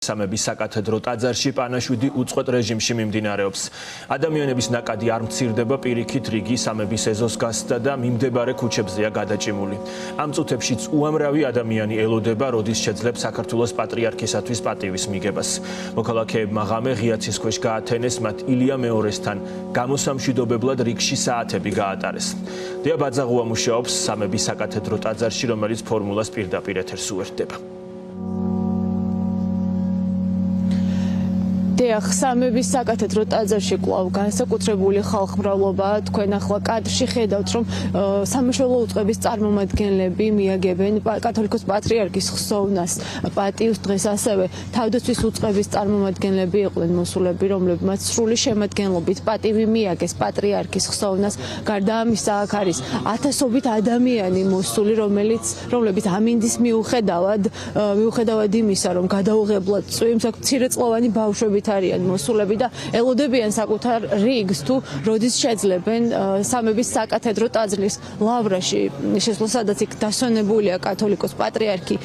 სამების საკათედრო ტაძარში პანაშვიდი უწყვეტ რეჟიმში მიმდინარეობს. ადამიანების ნაკადი არ მცირდება, პირიქით რიგი სამების ეზოს გასცდა და მიმდებარე ქუჩებზეა გადაჭიმული. ამ წუთებშიც უამრავი ადამიანი ელოდება, როდის შეძლებს საქართველოს პატრიარქისათვის პატივის მიგებას. მოქალაქეებმა ღამე ღიაცის ქვეშ გაათენეს, მათ ილია მეორესთან გამოსამშვიდობებლად რიგში საათები გაატარეს. დია ბაძაღუა მუშაობს სამების საკათედრო ტაძარში, რომელიც ფორმულას პირდაპირ ეთერს უერთდება. სამების საკათედრო ტაძარში კვლავ განსაკუთრებული ხალხმრავლობაა. თქვენ ახლა კადრში ხედავთ, რომ სამშობლო უწყების წარმომადგენლები მიაგებენ კათოლიკოს პატრიარქის ხსოვნას პატივის დღეს. ასევე თავდაცვის უწყების წარმომადგენლები იყვნენ მოსულები, რომლებმაც სრული შემადგენლობით პატივი მიაგეს პატრიარქის ხსოვნას. გარდა ამისა, აქ არის ათასობით ადამიანი მოსული, რომლებიც ამინდის მიუხედავად იმისა, რომ გადაუღებლად წვიმს, აქ მცირეწლოვანი ბავშვებით არიან მოსულები და ელოდებიან საკუთარ რიგს თუ როდის შეძლებენ სამების საკათედრო ტაძრის ლავრაში შესვლა, სადაც იქ დასვენებულია კათოლიკოს პატრიარქი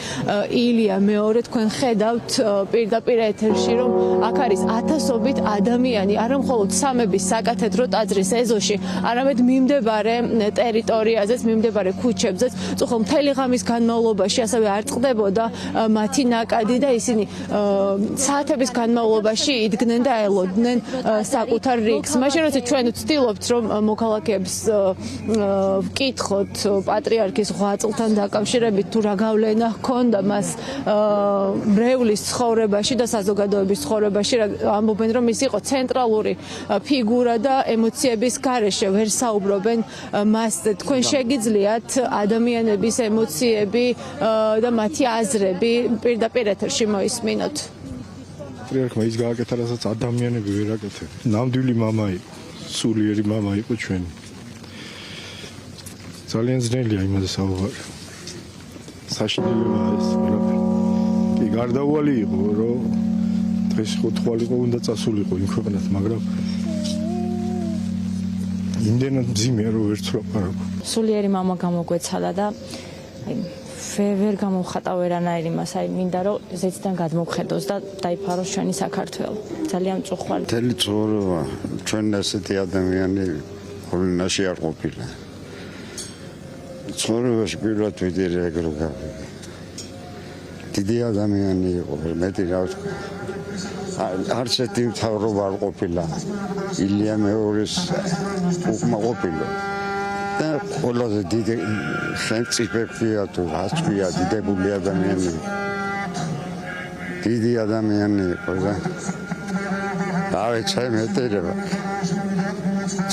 ილია მეორე. თქვენ ხედავთ პირდაპირ ეთერში, რომ აქ არის ათასობით ადამიანი, არა მხოლოდ სამების საკათედრო ტაძრის ეზოში, არამედ მიმდებარე ტერიტორიაზეც, მიმდებარე ქუჩებზეც. წუხელ მთელი ღამის განმავლობაში ასევე არ წყდებოდა მათი ნაკადი და ისინი საათების განმავლობაში იდგნენ და ელოდნენ საკუთარ რიგს. მაშინ როცა ჩვენ ვცდილობთ, რომ მოქალაქეებს ვკითხოთ პატრიარქის ღვაწლთან დაკავშირებით, თუ რა გავლენა ჰქონდა მას მრევლის ცხოვრებაში და საზოგადოების ცხოვრებაში, ამბობენ, რომ ის იყო ცენტრალური ფიგურა და ემოციების გარეშე ვერ საუბრობენ მასზე. თქვენ შეგიძლიათ ადამიანების ემოციები და მათი აზრები პირდაპირ ეთერში მოისმინოთ. პატრიარქმა ის გააკეთა, რასაც ადამიანები ვერ აკეთებენ. ნამდვილი მამა იყო, სულიერი მამა იყო ჩვენი. ძალიან ძნელია იმაზე საუბარი. საშინელებაა ეს ყველაფერი. კი, გარდაუვალი იყო, რომ დღეს ხო თვალიყო უნდა წასულიყო იმ ქვეყნად, მაგრამ იმდენად მძიმეა, რომ ვერ ცვლაპარაკო. სულიერი მამა გამოგვეცადა და ვერ გამოვხატა ვერანაირი მას, მინდა რომ ზეციდან გადმოგხედოს და დაიფაროს ჩვენი საქართველო. ძალიან მწუხვარი. მთელი ცხოვრება ჩვენ ასეთი ადამიანი ხოლმე არ ყოფილა. ცხოვრებაში პირველად ვიდეო ეგრო გავიგე. დიდი ადამიანი იყო, მეტი რა ვთქვა. არც ერთი მთავრობა არ ყოფილა. ილია მეორის უკმა ყოფილა. და ყველაზე დიდი ხელმწიფეა თუ რაცვია დიდებული ადამიანი. დიდი ადამიანი იყო და დავეცე მეტერება.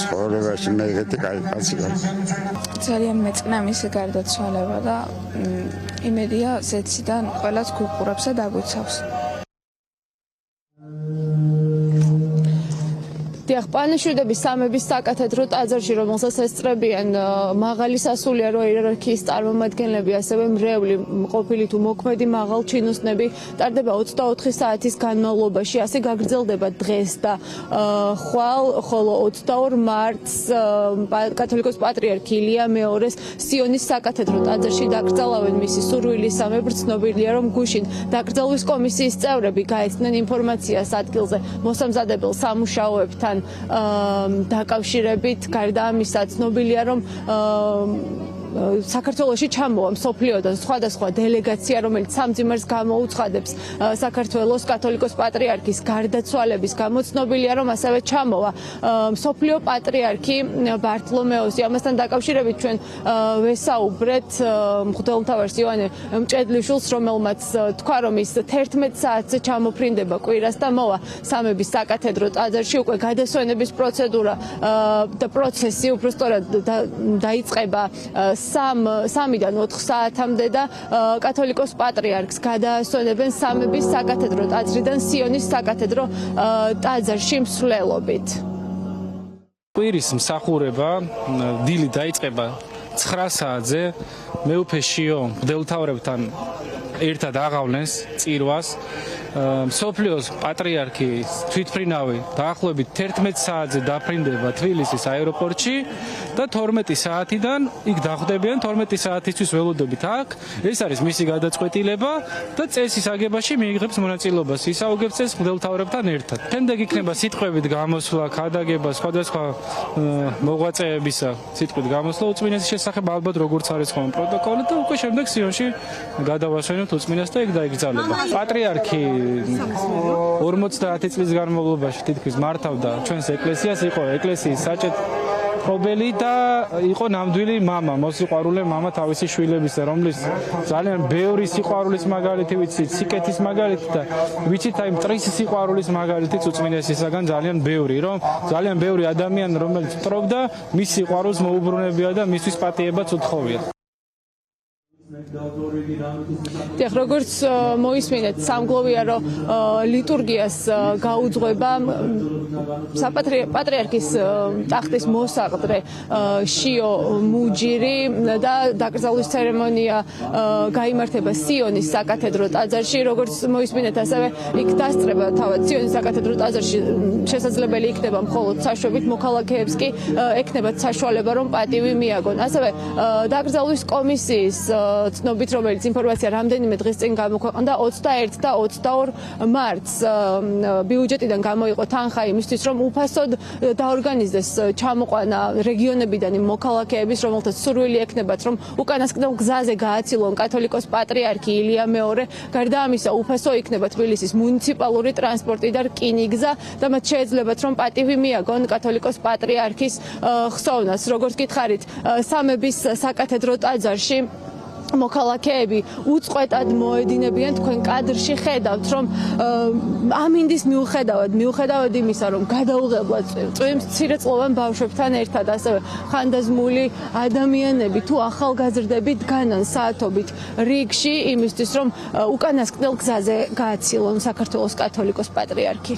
ცხოვრებაში მე ეგეთი კაი კაცი ვარ. ძალიან მეწყნა მისი გარდაცვალება და იმედია ზეციდან ყველას გვიყურებს და დაგვიცავს. პანაშვიდების სამების საკათედრო ტაძარში, რომელსაც ესწრებიან მაღალი სასულიერო იერარქიის წარმომადგენლები, ასევე მრევლი, ყოფილი თუ მოქმედი მაღალ ჩინოსნები, ტარდება 24 საათის განმავლობაში. ასე გაგრძელდება დღეს და ხვალ, ხოლო 22 მარტს კათოლიკოს პატრიარქი ილია მეორეს სიონის საკათედრო ტაძარში დაკრძალავენ. მისი სურვილისამებრ ცნობილია, რომ გუშინ დაკრძალვის კომისიის წევრები გაეცნენ ინფორმაციას ადგილზე მოსამზადებელ სამუშაოებთან დაკავშირებით. გარდა ამისა, ცნობილია, რომ საქართველოში ჩამოვა მსოფლიოდან სხვადასხვა დელეგაცია, რომელიც სამძიმარს გამოუცხადებს საქართველოს კათოლიკოს პატრიარქის გარდაცვალების გამო. ცნობილია, რომ ასევე ჩამოვა მსოფლიო პატრიარქი ბართლომეოსი. ამასთან დაკავშირებით ჩვენ ვესაუბრეთ მღვდელმთავარს იოანე მჭედლიშვილს, რომელმაც თქვა, რომ ის 11 საათზე ჩამოფრინდება კვირას და მოვა სამების საკათედრო ტაძარში. უკვე გადასვენების პროცედურა და პროცესი უბრალოდ დაიწყება 3-დან 4 საათამდე და კათოლიკოს პატრიარქს გადაასვენებენ სამების საკათედრო ტაძრიდან სიონის საკათედრო ტაძარში მსვლელობით. კვირის მსახურება დილით დაიწყება 9 საათზე. მეუფე შიო მღვდელმთავრებთან ერთად აღავლენს წირვას. მსოფლიოს პატრიარქის თვითმფრინავი დაახლოებით 11 საათზე დაფრინდება თბილისის აეროპორტში და 12 საათიდან იქ დახვდებიან 12 საათისთვის ველოდებით აქ ეს არის მისი გადაწყვეტილება და წესის აგებაში მიიღებს მონაწილეობას ისაუგებს წესს მღვდელმთავრებთან ერთად შემდეგ იქნება სიტყვებით გამოსვლა ქადაგება სხვადასხვა მოღვაწეებისა სიტყვით გამოსვლა უწმინესის შესახებ ალბათ როგორც არის ხოლმე პროტოკოლი და უკვე შემდეგ სიონში გადავასვენებთ უწმინეს და იქ დაიგრძალება პატრიარქი 50 წლის განმავლობაში თითქმის მართავდა ჩვენს ეკლესიას იყო ეკლესიის საჭეთ პრობელი და იყო ნამდვილი мама, მოსიყვარულე мама თავისი შვილებისა, რომლის ძალიან ბევრი სიყვარულის მაგალითი ვიცით, სიკეთის მაგალითი და ვიცით აი მტრის სიყვარულის მაგალითიც უწმინესისაგან ძალიან ბევრი, რომ ძალიან ბევრი ადამიანი რომელიც მტრობდა, მის სიყვარულს მოუბრუნებია და მისთვის პატიებაც უთხოვია. დიახ, როგორც მოისმინეთ, სამგლოვია რომ ლიტურგიას გაუძღვება პატრიარქის ტახტის მოსაყდრე შიო მუჯირი და დაკრძალვის ცერემონია გაიმართება სიონის საკათედრო ტაძარში, როგორც მოისმინეთ, ასევე იქ დასწრება თავად სიონის საკათედრო ტაძარში შესაძლებელი იქნება მხოლოდ საშვებით მოქალაქეებს კი ექნებათ საშუალება რომ პატივი მიაგონ. ასევე დაკრძალვის კომისიის ცნობით, რომელიც ინფორმაცია რამდენიმე დღის წინ გამოქვეყნდა 21 და 22 მარტს ბიუჯეტიდან გამოიყო თანხა იმისთვის, რომ უფასოდ დაორგანიზდეს ჩამოყვანა რეგიონებიდან იმ მოქალაქეების, რომელთაც სურვილი ექნებათ, რომ უკანასკნელ გზაზე გააცილონ კათოლიკოს პატრიარქი ილია მეორე. გარდა ამისა, უფასო იქნება თბილისის მუნიციპალური ტრანსპორტი და რკინიგზა და მათ შეეძლებათ, რომ პატივი მიაგონ კათოლიკოს პატრიარქის ხსოვნას. როგორც გითხარით, სამების საკათედრო ტაძარში მოქალაქეები უწყვეტად მოედინებიან თქვენ კადრში ხედავთ რომ ამინდის მიუხედავად იმისა რომ გადაუღებლად წვიმს მცირეწლოვან ბავშვებთან ერთად ასევე ხანდაზმული ადამიანები თუ ახალგაზრდები დგანან საათობით რიგში იმისთვის რომ უკანასკნელ გზაზე გააცილონ საქართველოს კათოლიკოს პატრიარქი.